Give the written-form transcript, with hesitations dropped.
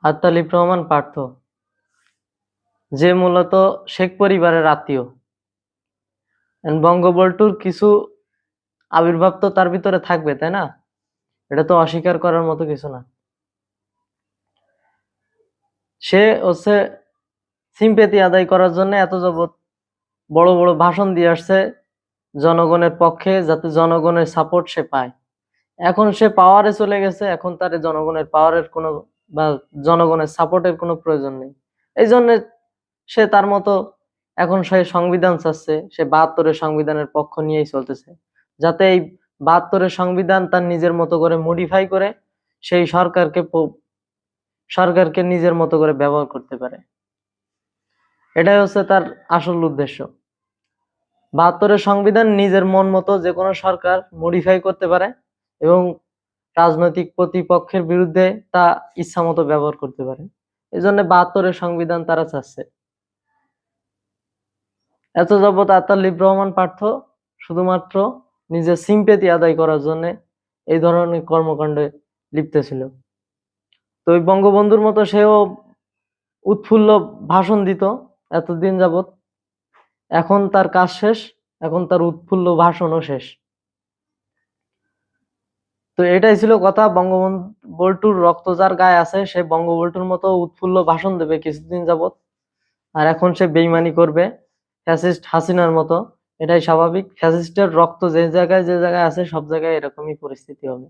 আত্তালিব রহমান পার্থ, যে মূলত শেখ পরিবারের আত্মীয়। বঙ্গবল্টুর কিছু আবির্ভাব তো তার ভিতরে থাকবে, তাই না? এটা তো অস্বীকার করার মতো কিছু না। সে হচ্ছে সিম্পেথি আদায় করার জন্য এত যাবৎ বড় বড় ভাষণ দিয়ে আসছে জনগণের পক্ষে, যাতে জনগণের সাপোর্ট সে পায়। এখন সে পাওয়ারে চলে গেছে, এখন তার জনগণের পাওয়ারের কোনো বা জনগণের সাপোর্টের কোনো প্রয়োজন নেই। এই জন্য সে তার মতো এখন সে সংবিধান চাচ্ছে, সে ৭২-এর সংবিধানের পক্ষ নিয়েই চলতেছে, যাতে এই ৭২-এর সংবিধান তার নিজের মতো করে মডিফাই করে সেই সরকারকে নিজের মতো করে ব্যবহার করতে পারে। এটাই হচ্ছে তার আসল উদ্দেশ্য। ৭২-এর সংবিধান নিজের মন মতো যে কোনো সরকার মডিফাই করতে পারে এবং রাজনৈতিক প্রতিপক্ষের বিরুদ্ধে তা ইচ্ছা মতো ব্যবহার করতে পারে। এই জন্য ৭২-এর সংবিধান তারা চাচ্ছে। এত যাবৎ আত্তালিব রহমান পার্থ শুধুমাত্র নিজের সিম্পেথি আদায় করার জন্য এই ধরনের কর্মকাণ্ডে লিপ্ত ছিল। তো ওই বঙ্গবন্ধুর মতো সেও উৎফুল্ল ভাষণ দিত এতদিন যাবৎ। এখন তার কাজ শেষ, এখন তার উৎফুল্ল ভাষণও শেষ। তো এটাই ছিল কথা। বঙ্গবল্টুর রক্ত যার গায়ে আছে সে বঙ্গবল্টুর মতো উৎফুল্ল ভাষণ দেবে কিছুদিন যাবৎ, আর এখন সে বেইমানি করবে ফ্যাসিস্ট হাসিনার মতো। এটাই স্বাভাবিক। ফ্যাসিস্টের রক্ত যে জায়গায় আছে সব জায়গায় এরকমই পরিস্থিতি হবে।